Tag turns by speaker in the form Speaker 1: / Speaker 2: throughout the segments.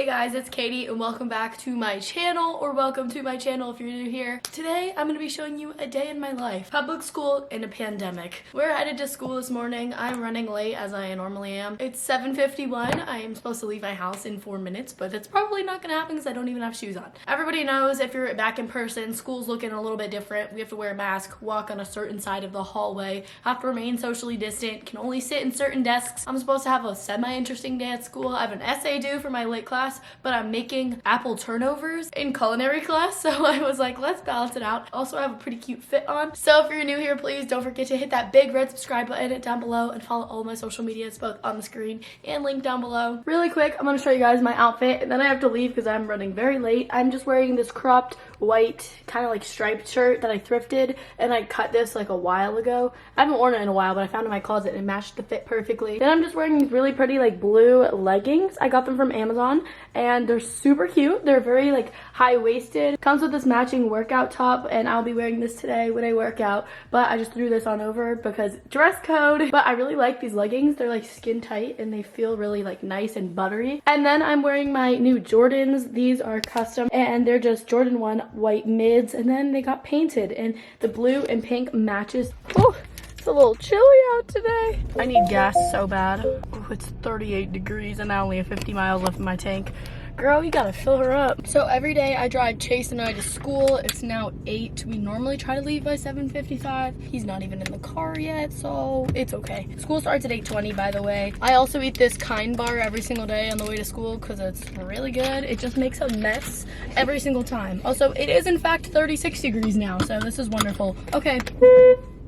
Speaker 1: Hey guys, it's Katie and welcome back to my channel, or welcome to my channel if you're new here. Today I'm going to be showing you a day in my life. Public school in a pandemic. We're headed to school this morning. I'm running late as I normally am. It's 7:51. I am supposed to leave my house in 4 minutes, but it's probably not going to happen because I don't even have shoes on. Everybody knows if you're back in person, school's looking a little bit different. We have to wear a mask, walk on a certain side of the hallway, have to remain socially distant, can only sit in certain desks. I'm supposed to have a semi-interesting day at school. I have an essay due for my late class, but I'm making apple turnovers in culinary class, so I was like, let's balance it out. Also, I have a pretty cute fit on. So if you're new here, please don't forget to hit that big red subscribe button down below and follow all my social medias, both on the screen and linked down below. Really quick, I'm gonna show you guys my outfit, and then I have to leave because I'm running very late. I'm just wearing this cropped white kind of like striped shirt that I thrifted, and I cut this like a while ago. I haven't worn it in a while, but I found it in my closet and it matched the fit perfectly. Then I'm just wearing these really pretty like blue leggings. I got them from Amazon and they're super cute. They're very like high-waisted. Comes with this matching workout top, and I'll be wearing this today when I work out, but I just threw this on over because dress code. But I really like these leggings. They're like skin tight and they feel really like nice and buttery. And then I'm wearing my new Jordans. These are custom and they're just Jordan 1 white mids, and then they got painted and the blue and pink matches. Oh, it's a little chilly out today. I need gas so bad. Oh, it's 38 degrees and I only have 50 miles left in my tank. Girl, you gotta fill her up. So every day I drive Chase and I to school. It's now 8. We normally try to leave by 7:55. He's not even in the car yet, so it's okay. School starts at 8:20, by the way. I also eat this Kind bar every single day on the way to school because it's really good. It just makes a mess every single time. Also, it is in fact 36 degrees now, so this is wonderful. Okay,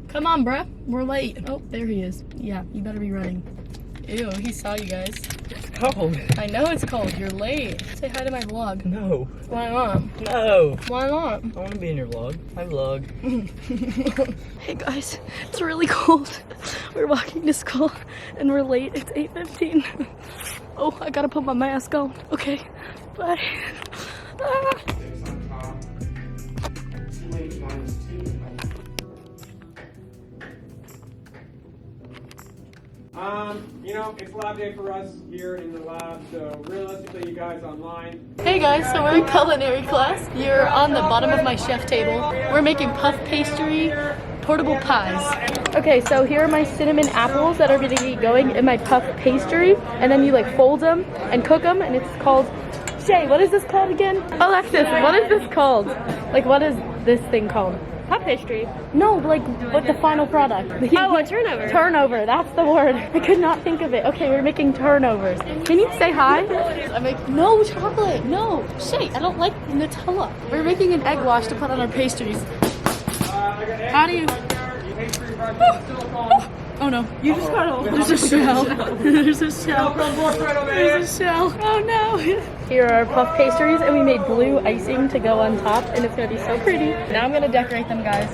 Speaker 1: come on, bruh. We're late. Oh, there he is. Yeah, you better be running. Ew, he saw you guys.
Speaker 2: It's cold.
Speaker 1: I know it's cold. You're late. Say hi to my vlog.
Speaker 2: No.
Speaker 1: Why not?
Speaker 2: No.
Speaker 1: Why not?
Speaker 2: I want to be in your vlog. I vlog.
Speaker 1: Hey guys, it's really cold. We're walking to school and we're late. It's 8:15. Oh, I gotta put my mask on. Okay, bye. Ah.
Speaker 3: You know, it's lab day for us here in the lab, so realistically, you guys online.
Speaker 1: Hey guys, so we're in culinary class. You're on the bottom of my chef table. We're making puff pastry, portable pies. Okay, so here are my cinnamon apples that are gonna be going in my puff pastry, and then you like fold them and cook them, and it's called, Shay, what is this called again? Alexis, what is this called? Like, what is this thing called?
Speaker 4: Puff pastry.
Speaker 1: No, like, what the final product?
Speaker 4: Oh, a turnover.
Speaker 1: Turnover, that's the word. I could not think of it. Okay, we're making turnovers. Can you say hi? I make no chocolate. No, Shay, I don't like Nutella. We're making an egg wash to put on our pastries. How do you? Oh no, you just got over. There's a shell. There's a shell. There's a shell. Oh no. Here are our puff pastries, and we made blue icing to go on top, and it's gonna be so pretty. Now I'm gonna decorate them, guys.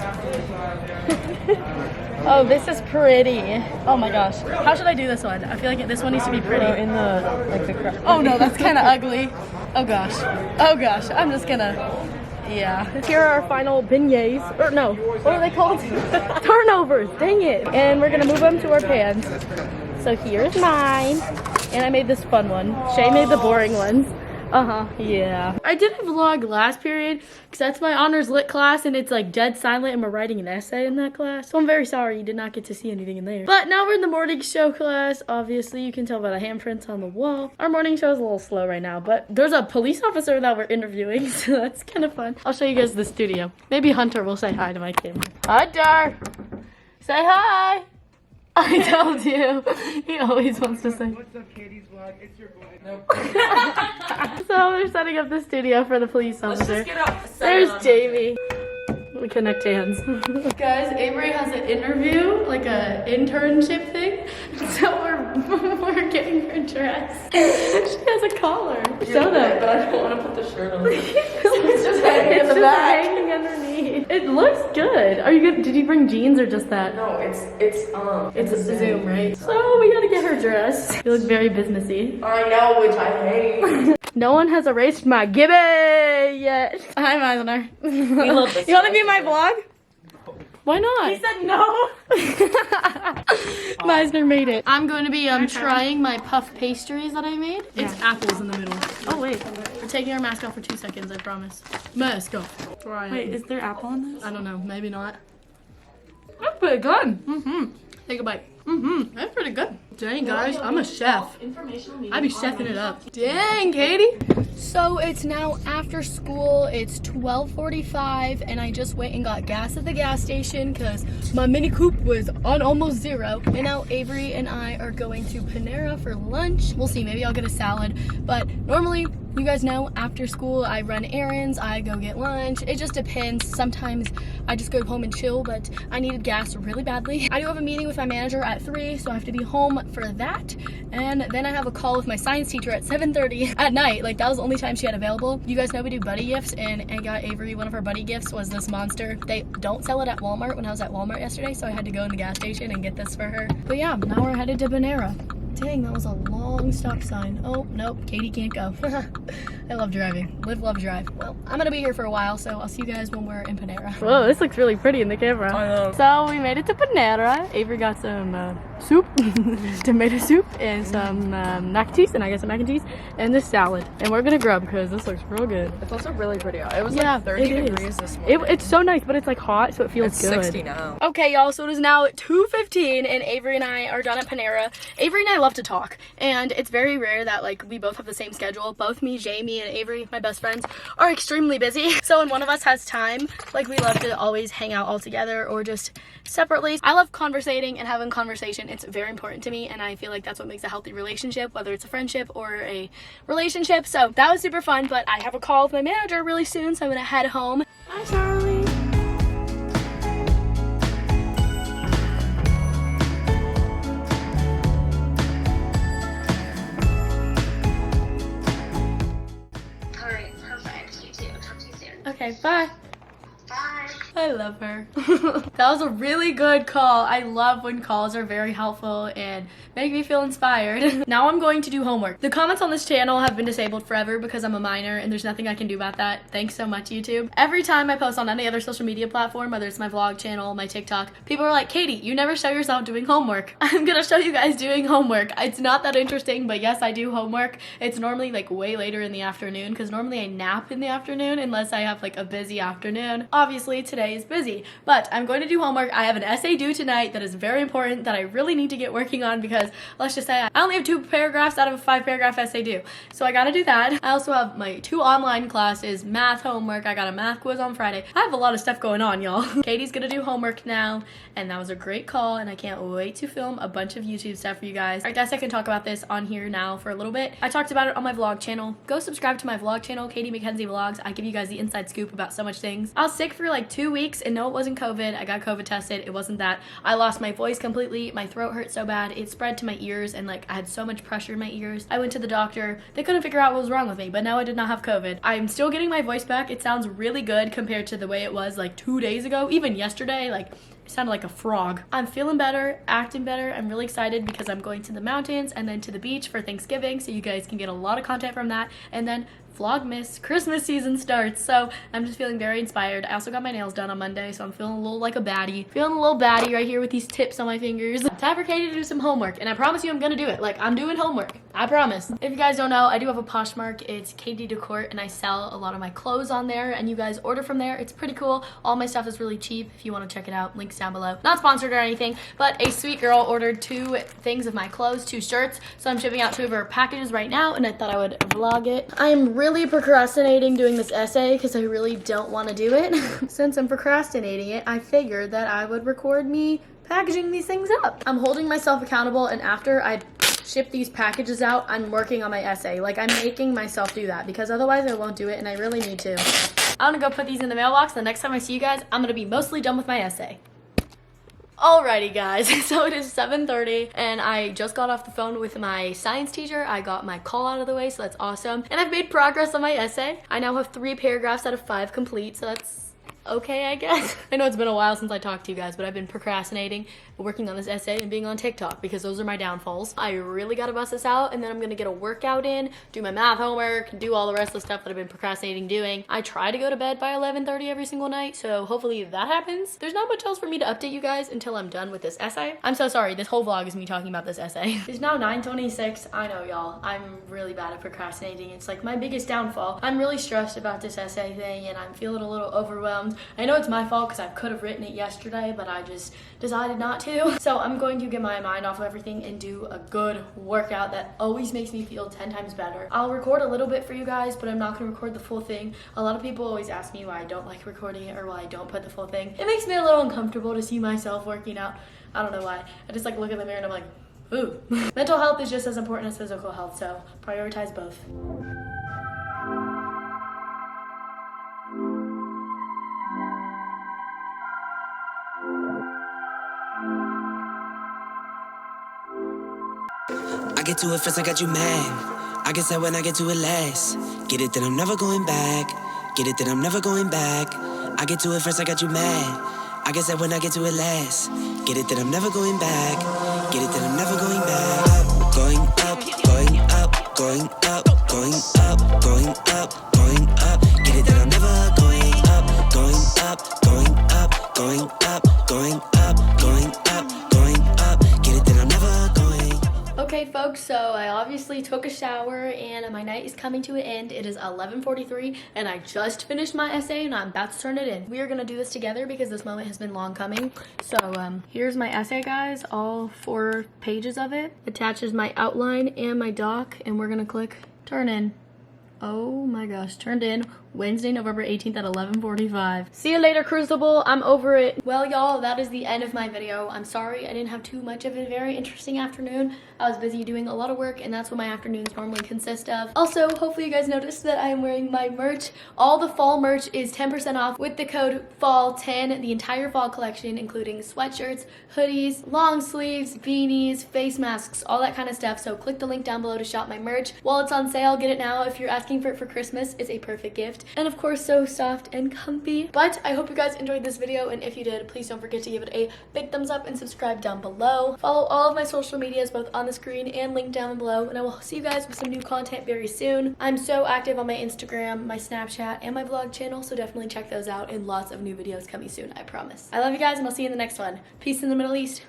Speaker 1: Oh, this is pretty. Oh my gosh. How should I do this one? I feel like this one needs to be pretty.
Speaker 2: In the, like the
Speaker 1: Oh no, that's kind of ugly. Oh gosh. Oh gosh. I'm just gonna. Yeah. Here are our final beignets. Or no, what are they called? Turnovers. Dang it. And we're gonna move them to our pans. So here's mine. And I made this fun one. Shay made the boring ones. Yeah. I did a vlog last period because that's my honors lit class, and it's like dead silent and we're writing an essay in that class. So I'm very sorry you did not get to see anything in there. But now we're in the morning show class. Obviously, you can tell by the handprints on the wall. Our morning show is a little slow right now, but there's a police officer that we're interviewing, so that's kind of fun. I'll show you guys the studio. Maybe Hunter will say hi to my camera. Hunter! Say hi! I told you. He always wants to say.
Speaker 3: What's up, Katie's vlog? It's your boy. Nope.
Speaker 1: So we're setting up the studio for the police officer.
Speaker 4: Let's just get up.
Speaker 1: There's Jamie. We connect hands. Guys, Avery has an interview, like a internship thing. So we're getting her dressed. She has a collar. Show them.
Speaker 4: But I don't want to put the shirt on.
Speaker 1: It's just hanging in the back. Hanging underneath. It looks good. Are you good? Did you bring jeans or just that?
Speaker 4: No, it's
Speaker 1: a Zoom, right? So we gotta get her dressed. You look very businessy.
Speaker 4: I know, which I hate.
Speaker 1: No one has erased my gibby yet. Hi, Meisner.
Speaker 4: We love this.
Speaker 1: You want to be in my vlog? Why not?
Speaker 4: He said no.
Speaker 1: Meisner made it. I'm going to be trying my puff pastries that I made. It's apples in the middle.
Speaker 4: Oh wait.
Speaker 1: We're taking our mask off for 2 seconds, I promise. Mask off. Bryan.
Speaker 4: Wait, is there apple in this?
Speaker 1: I don't know, maybe not.
Speaker 4: That's pretty good.
Speaker 1: Take a bite. That's pretty good. Dang, guys, I'm a chef. I be chefing it up. Dang, Katie. So it's now after school. It's 12:45, and I just went and got gas at the gas station because my Mini Coupe was on almost zero. And now Avery and I are going to Panera for lunch. We'll see. Maybe I'll get a salad. But normally, you guys know, after school, I run errands. I go get lunch. It just depends. Sometimes I just go home and chill, but I needed gas really badly. I do have a meeting with my manager at 3, so I have to be home for that. And then I have a call with my science teacher at 7:30 at night. Like, that was the only time she had available. You guys know we do buddy gifts, and I got Avery, one of our buddy gifts was this monster. They don't sell it at Walmart when I was at Walmart yesterday, so I had to go in the gas station and get this for her. But yeah, now we're headed to Panera. Dang, that was a long stop sign. Oh, nope, Katie can't go. I love driving. Live, love, drive. Well, I'm gonna be here for a while, so I'll see you guys when we're in Panera. Whoa, this looks really pretty in the camera.
Speaker 2: I know.
Speaker 1: So we made it to Panera. Avery got some soup, tomato soup, and some mac and cheese, and I got some mac and cheese, and this salad. And we're gonna grub because this looks real good.
Speaker 2: It's also really pretty out. It was
Speaker 1: Yeah,
Speaker 2: like 30
Speaker 1: it is.
Speaker 2: degrees this morning.
Speaker 1: It's so nice, but it's like hot, so it feels
Speaker 2: It's
Speaker 1: good.
Speaker 2: 60 now.
Speaker 1: Okay, y'all, so it is now 2:15, and Avery and I are done at Panera. Avery and I love to talk, and it's very rare that, like, we both have the same schedule. Both me, Jamie, and Avery, my best friends, are extremely busy. So when one of us has time, like, we love to always hang out all together or just separately. I love conversating and having conversation. It's very important to me, and I feel like that's what makes a healthy relationship, whether it's a friendship or a relationship. So that was super fun, but I have a call with my manager really soon, so I'm gonna head home. Bye, Charlie. Okay, bye.
Speaker 5: Bye.
Speaker 1: I love her. That was a really good call. I love when calls are very helpful and make me feel inspired. Now I'm going to do homework. The comments on this channel have been disabled forever because I'm a minor and there's nothing I can do about that. Thanks so much, YouTube. Every time I post on any other social media platform, whether it's my vlog channel, my TikTok, people are like, Katie, you never show yourself doing homework. I'm gonna show you guys doing homework. It's not that interesting, but yes, I do homework. It's normally like way later in the afternoon because normally I nap in the afternoon unless I have like a busy afternoon. Obviously, today is busy, but I'm going to do homework. I have an essay due tonight that is very important that I really need to get working on because let's just say I only have 2 paragraphs out of a 5-paragraph essay due. So I gotta do that. I also have my 2 online classes, math homework. I got a math quiz on Friday. I have a lot of stuff going on, y'all. Katie's gonna do homework now, and that was a great call, and I can't wait to film a bunch of YouTube stuff for you guys. I guess I can talk about this on here now for a little bit. I talked about it on my vlog channel. Go subscribe to my vlog channel, Caiti Mackenzie Vlogs. I give you guys the inside scoop about so much things. I was sick for like 2 weeks, and no, it wasn't COVID. I got COVID tested. It wasn't that. I lost my voice completely. My throat hurt so bad. It spread to my ears, and like I had so much pressure in my ears. I went to the doctor. They couldn't figure out what was wrong with me, but now I did not have COVID. I'm still getting my voice back. It sounds really good compared to the way it was like 2 days ago. Even yesterday, like, it sounded like a frog. I'm feeling better, acting better. I'm really excited because I'm going to the mountains and then to the beach for Thanksgiving, so you guys can get a lot of content from that. And then Vlogmas, Christmas season starts, so I'm just feeling very inspired. I also got my nails done on Monday, so I'm feeling a little like a baddie. Feeling a little baddie right here with these tips on my fingers. Time for Katie to do some homework, and I promise you I'm gonna do it. Like, I'm doing homework. I promise. If you guys don't know, I do have a poshmark. It's caitidecort, and I sell a lot of my clothes on there, and you guys order from there. It's pretty cool. All my stuff is really cheap if you want to check it out. Links down below. Not sponsored or anything, but a sweet girl ordered 2 things of my clothes, 2 shirts, so I'm shipping out 2 of her packages right now, and I thought I would vlog it. I am really procrastinating doing this essay because I really don't want to do it. Since I'm procrastinating it, I figured that I would record me packaging these things up. I'm holding myself accountable, and after I ship these packages out, I'm working on my essay. Like, I'm making myself do that because otherwise I won't do it, and I really need to. I'm gonna go put these in the mailbox. The next time I see you guys, I'm gonna be mostly done with my essay. Alrighty guys, so it is 7:30 and I just got off the phone with my science teacher. I got my call out of the way, so that's awesome. And I've made progress on my essay. I now have 3 paragraphs out of 5 complete, so that's okay, I guess. I know it's been a while since I talked to you guys, but I've been procrastinating, working on this essay, and being on TikTok because those are my downfalls. I really gotta bust this out, and then I'm gonna get a workout in, do my math homework, do all the rest of the stuff that I've been procrastinating doing. I try to go to bed by 11:30 every single night, so hopefully that happens. There's not much else for me to update you guys until I'm done with this essay. I'm so sorry, this whole vlog is me talking about this essay. It's now 9:26. I know, y'all. I'm really bad at procrastinating. It's like my biggest downfall. I'm really stressed about this essay thing, and I'm feeling a little overwhelmed. I know it's my fault because I could have written it yesterday, but I just decided not to. So I'm going to get my mind off of everything and do a good workout that always makes me feel 10 times better. I'll record a little bit for you guys, but I'm not going to record the full thing. A lot of people always ask me why I don't like recording it or why I don't put the full thing. It makes me a little uncomfortable to see myself working out. I don't know why. I just like look in the mirror and I'm like, ooh. Mental health is just as important as physical health, so prioritize both.
Speaker 5: I get to it first, I got you mad. I guess that when I get to it last. Get it, then I'm never going back. Get it, then I'm never going back. I get to it first, I got you mad. I guess that when I get to it last. Get it, then I'm never going back. Get it, then I'm never going back. Going up, going up, going up, going up, going up, going up. Get it, then I'm never going up, going up, going up, going up, going up, going up, going up. Get it, then I'm never going.
Speaker 1: Okay folks, so I obviously took a shower and my night is coming to an end. It is 11:43 and I just finished my essay and I'm about to turn it in. We are gonna do this together because this moment has been long coming. So here's my essay, guys, all 4 pages of it. Attaches my outline and my doc, and we're gonna click turn in. Oh my gosh, turned in Wednesday, November 18th at 11:45. See you later, Crucible. I'm over it. Well, y'all, that is the end of my video. I'm sorry I didn't have too much of a very interesting afternoon. I was busy doing a lot of work, and that's what my afternoons normally consist of. Also, hopefully you guys noticed that I am wearing my merch. All the fall merch is 10% off with the code FALL10. The entire fall collection, including sweatshirts, hoodies, long sleeves, beanies, face masks, all that kind of stuff. So click the link down below to shop my merch. While it's on sale, get it now. If you're asking for it for Christmas, it's a perfect gift. And of course, so soft and comfy. But I hope you guys enjoyed this video, and if you did, please don't forget to give it a big thumbs up and subscribe down below. Follow all of my social medias, both on the screen and linked down below, and I will see you guys with some new content very soon. I'm so active on my Instagram, my Snapchat, and my vlog channel, so definitely check those out, and lots of new videos coming soon, I promise. I love you guys, and I'll see you in the next one. Peace in the Middle East.